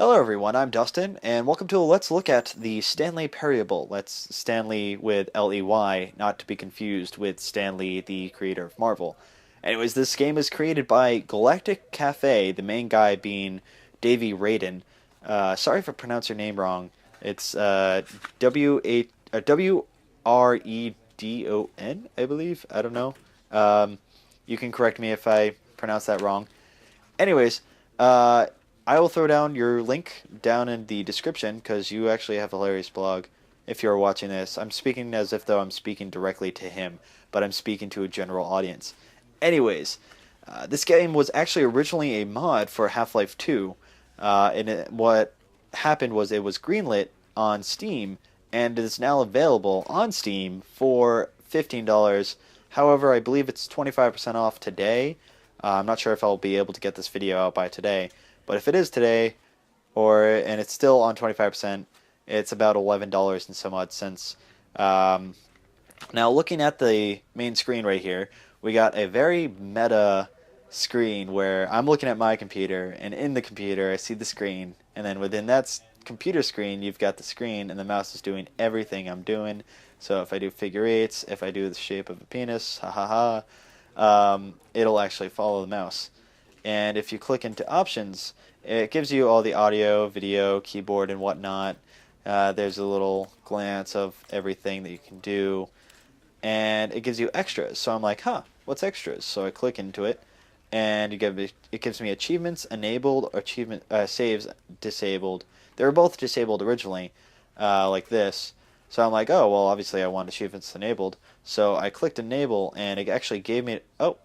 Hello everyone, I'm Dustin, and welcome to Let's Look at the Stanley Parable. Let's Stanley with L-E-Y, not to be confused with Stanley, the creator of Marvel. Anyways, this game is created by Galactic Cafe, the main guy being Davey Radin. Sorry if I pronounce your name wrong. It's W-R-E-D-O-N, I believe. I don't know. Um, you can correct me if I pronounce that wrong. Anyways, I will throw down your link down in the description because you actually have a hilarious blog. If you're watching this, I'm speaking as if though I'm speaking directly to him, but I'm speaking to a general audience. Anyways, this game was actually originally a mod for Half-Life 2, what happened was it was greenlit on Steam, and it is now available on Steam for $15. However, I believe it's 25% off today. I'm not sure if I'll be able to get this video out by today, but if it is today, and it's still on 25%, it's about $11 and some odd cents. Now, looking at the main screen right here, we got a very meta screen where I'm looking at my computer, and in the computer I see the screen, and then within that computer screen you've got the screen, and the mouse is doing everything I'm doing. So if I do figure eights, if I do the shape of a penis, ha ha ha, it'll actually follow the mouse. And if you click into options, it gives you all the audio, video, keyboard, and whatnot. There's a little glance of everything that you can do, and it gives you extras. So I'm like, huh, what's extras? So I click into it, and it gives me achievements enabled, or saves disabled. They were both disabled originally, like this. So I'm like, oh, well, obviously I want achievements enabled. So I clicked enable, and it actually gave me, oh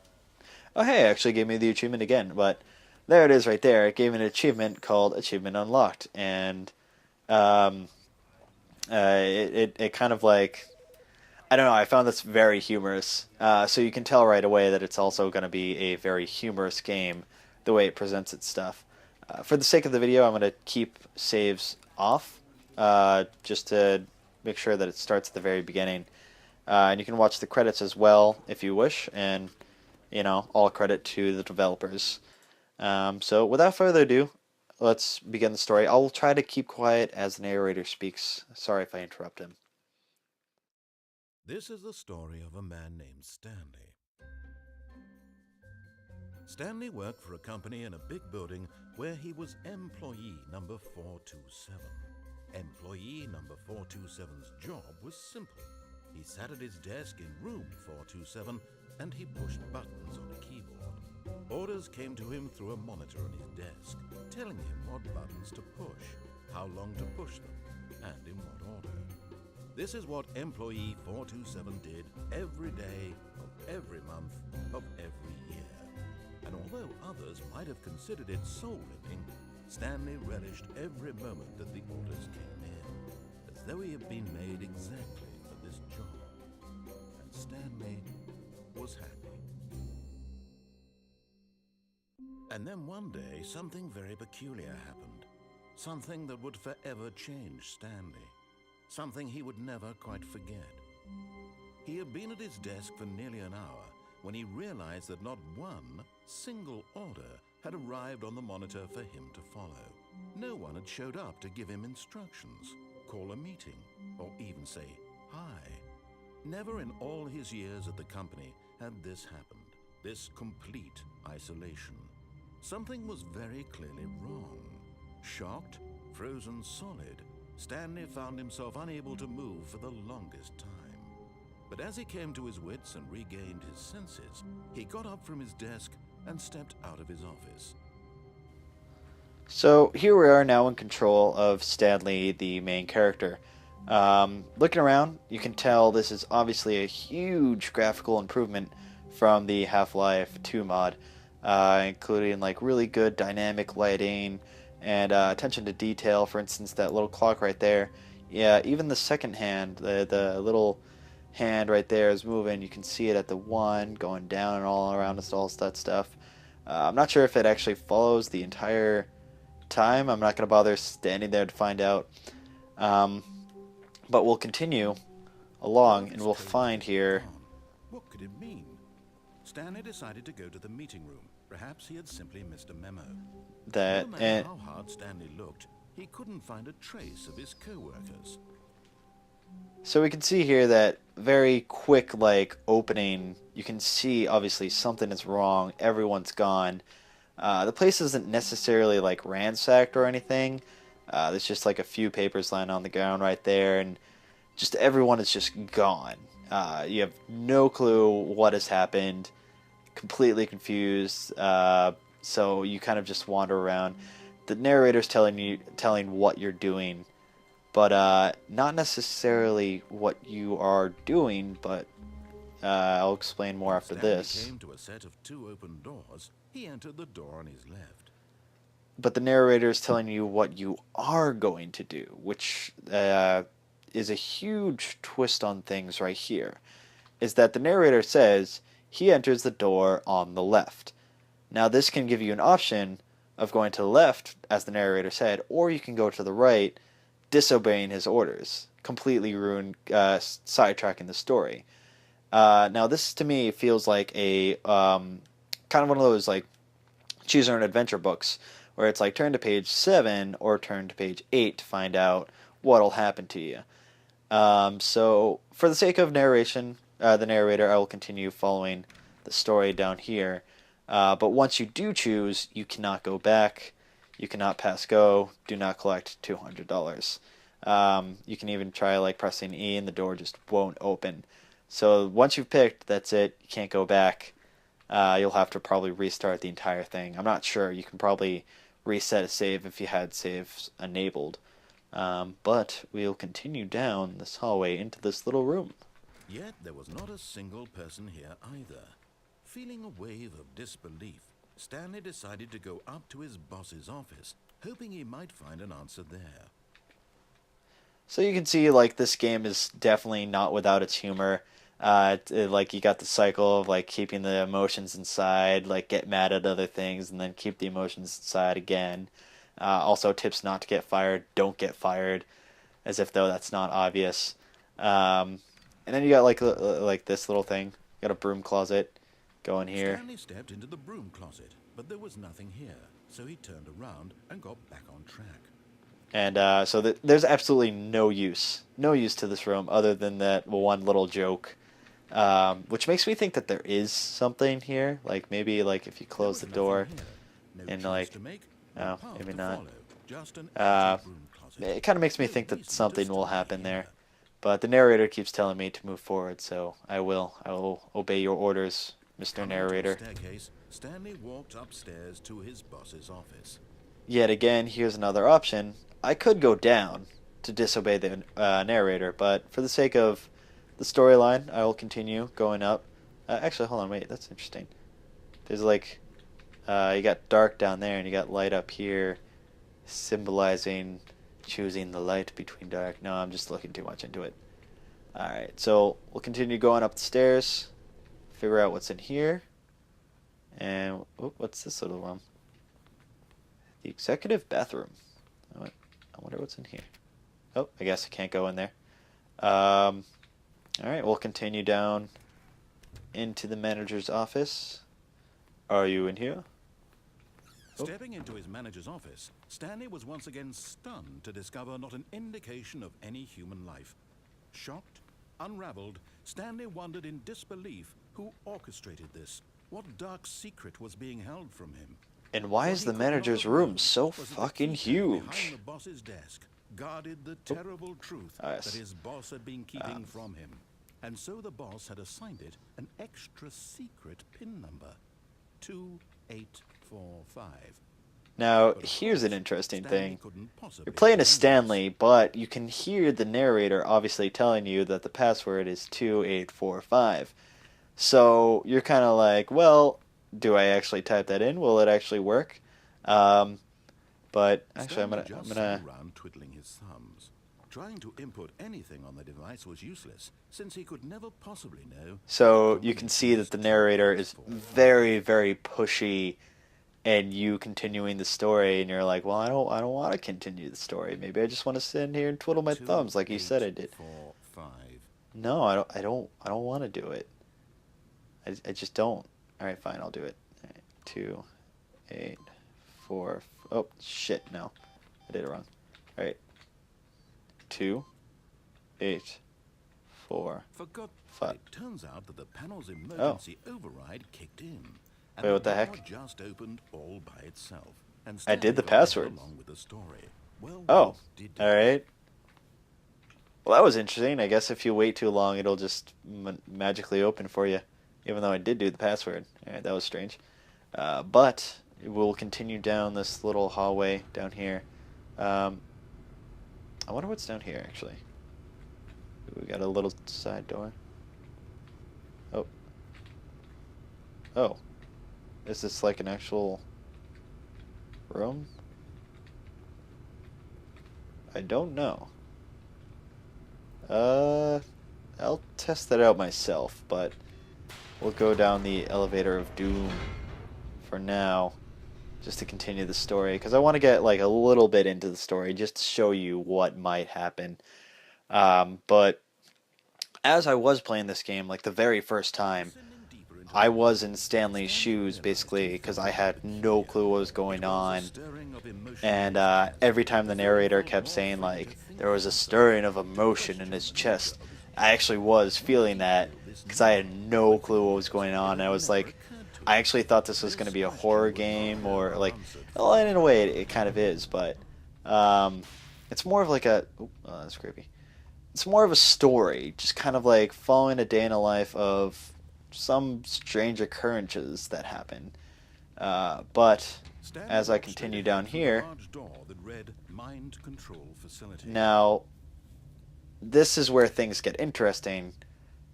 hey, it actually gave me the achievement again. But there it is right there. It gave me an achievement called Achievement Unlocked, and um, it kind of like, I don't know, I found this very humorous. So you can tell right away that it's also going to be a very humorous game, the way it presents its stuff. For the sake of the video, I'm going to keep saves off, just to make sure that it starts at the very beginning. And you can watch the credits as well if you wish, and all credit to the developers. So without further ado, let's begin the story. I'll try to keep quiet as the narrator speaks. Sorry if I interrupt him. This is the story of a man named Stanley. Stanley worked for a company in a big building where he was employee number 427. Employee number 427's job was simple. He sat at his desk in room 427 and he pushed buttons on a keyboard. Orders came to him through a monitor on his desk, telling him what buttons to push, how long to push them, and in what order. This is what employee 427 did every day of every month of every year. And although others might have considered it soul-living, Stanley relished every moment that the orders came in, as though he had been made exactly for this job. And Stanley was happy. And then one day, something very peculiar happened. Something that would forever change Stanley. Something he would never quite forget. He had been at his desk for nearly an hour when he realized that not one single order had arrived on the monitor for him to follow. No one had showed up to give him instructions, call a meeting, or even say hi. Never in all his years at the company had this happened, this complete isolation. Something was very clearly wrong. Shocked, frozen solid, Stanley found himself unable to move for the longest time. But as he came to his wits and regained his senses, he got up from his desk and stepped out of his office. So here we are now in control of Stanley, the main character. Looking around, you can tell this is obviously a huge graphical improvement from the Half-Life 2 mod, including like really good dynamic lighting and attention to detail. For instance, that little clock right there. Yeah, even the second hand, the little hand right there is moving. You can see it at the 1 going down and all around us, all that stuff. I'm not sure if it actually follows the entire time. I'm not going to bother standing there to find out. But we'll continue along and we'll find here. What could it mean? Stanley decided to go to the meeting room Perhaps he had simply missed a memo. That No matter and how hard Stanley looked, he couldn't find a trace of his co-workers. so we can see here that very quick like opening. You can see obviously something is wrong. Everyone's gone. The place isn't necessarily like ransacked or anything. There's just like a few papers lying on the ground right there, and just everyone is just gone. You have no clue what has happened. Completely confused. So you kind of just wander around. The narrator's telling what you're doing, but not necessarily what you are doing. But I'll explain more after Stanley this. came to a set of 2 open doors. He entered the door on his left. But the narrator is telling you what you are going to do, which is a huge twist on things right here. Is that the narrator says he enters the door on the left. Now, this can give you an option of going to the left, as the narrator said, or you can go to the right, disobeying his orders, completely sidetracking the story. Now, this to me feels like a kind of one of those like choose your own adventure books, where it's like turn to page 7 or turn to page 8 to find out what'll happen to you. So, for the sake of narration, the narrator, I will continue following the story down here. But once you do choose, you cannot go back. You cannot pass go. Do not collect $200. You can even try like pressing E and the door just won't open. So once you've picked, that's it. You can't go back. You'll have to probably restart the entire thing. I'm not sure. You can probably reset a save if you had saves enabled. But we'll continue down this hallway into this little room. Yet there was not a single person here either. Feeling a wave of disbelief, Stanley decided to go up to his boss's office, hoping he might find an answer there. So you can see, like, this game is definitely not without its humor. Like, you got the cycle of, like, keeping the emotions inside, like, get mad at other things, and then keep the emotions inside again. Also, tips not to get fired, don't get fired, as if though that's not obvious. And then you got, like this little thing. You got a broom closet. Go in here. Stanley stepped into the broom closet, but there was nothing here, so he turned around and got back on track. And so there's absolutely no use to this room other than that one little joke, which makes me think that there is something here. Like maybe like if you close the door, and like, oh, maybe not. It kind of makes me think that something will happen there, but the narrator keeps telling me to move forward, so I will obey your orders, Mr. Narrator. Stanley walked upstairs to his boss's office. Yet again, here's another option. I could go down to disobey the narrator, but for the sake of the storyline, I will continue going up. Actually, hold on, wait, that's interesting. There's like, you got dark down there, and you got light up here, symbolizing choosing the light between dark. No, I'm just looking too much into it. Alright, so we'll continue going up the stairs, figure out what's in here, and what's this little room? The executive bathroom. I wonder what's in here. Oh, I guess I can't go in there. Alright, we'll continue down into the manager's office. Are you in here? Stepping into his manager's office, Stanley was once again stunned to discover not an indication of any human life. Shocked, unraveled, Stanley wondered in disbelief who orchestrated this. What dark secret was being held from him? And why is the manager's room so fucking huge? Behind the boss's desk guarded the terrible truth that his boss had been keeping from him. And so the boss had assigned it an extra secret PIN number, 2845. Now, here's an interesting thing. You're playing as Stanley, but you can hear the narrator obviously telling you that the password is 2845. So you're kind of like, well, do I actually type that in? Will it actually work? But actually, I'm gonna around twiddling his thumbs. Trying to input anything on the device was useless, since he could never possibly know. So you can see that the narrator is very, very pushy, and you continuing the story, and you're like, well, I don't want to continue the story. Maybe I just want to sit in here and twiddle my thumbs, like you said I did. 4, 5. No, I don't want to do it. I just don't. All right, fine, I'll do it. All right. 2, 8, 4. Oh, shit, no. I did it wrong. Alright. 2, 8, 4, For God, 5. it turns out that the panel's emergency override kicked in. And Wait, what the door heck? just opened all by itself. And I did the Stanley got ahead password. along with the story. Well, Oh, did alright. Well, that was interesting. I guess if you wait too long, it'll just magically open for you. Even though I did do the password. Alright, that was strange. But we'll continue down this little hallway down here. I wonder what's down here, actually. We got a little side door. Oh. Oh. Is this like an actual room? I don't know. I'll test that out myself, but we'll go down the elevator of doom for now, just to continue the story, because I want to get like a little bit into the story, just to show you what might happen. But as I was playing this game, like the very first time, I was in Stanley's shoes, basically, because I had no clue what was going on. And every time the narrator kept saying, like, there was a stirring of emotion in his chest, I actually was feeling that, because I had no clue what was going on. I was like, I actually thought this was going to be a horror game, or like, well, in a way it kind of is, but it's more of like a, oh, that's creepy. It's more of a story, just kind of like following a day in the life of some strange occurrences that happen. But as I continue down here, now this is where things get interesting,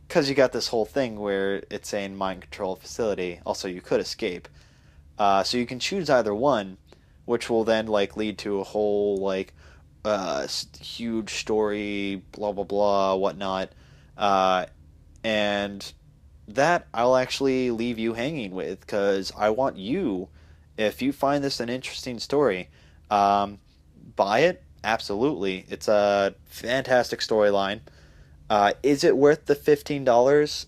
because you got this whole thing where it's saying mind control facility. Also, you could escape, so you can choose either one, which will then like lead to a whole like huge story, blah blah blah, whatnot, and that I'll actually leave you hanging with, because I want you, if you find this an interesting story, buy it. Absolutely, it's a fantastic storyline. Is it worth the $15?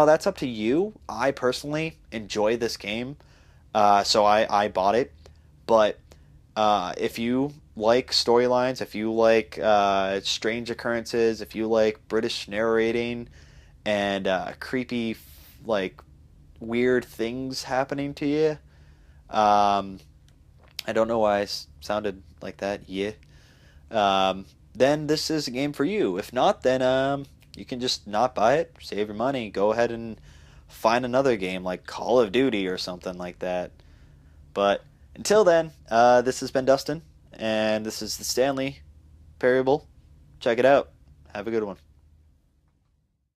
That's up to you. I personally enjoy this game, so I bought it. But if you like storylines, if you like strange occurrences, if you like British narrating and creepy, like weird things happening to you, I don't know why I sounded like that. Yeah. Then this is a game for you. If not, then you can just not buy it, save your money, go ahead and find another game like Call of Duty or something like that. But until then, this has been Dustin, and this is the Stanley Parable. Check it out. Have a good one.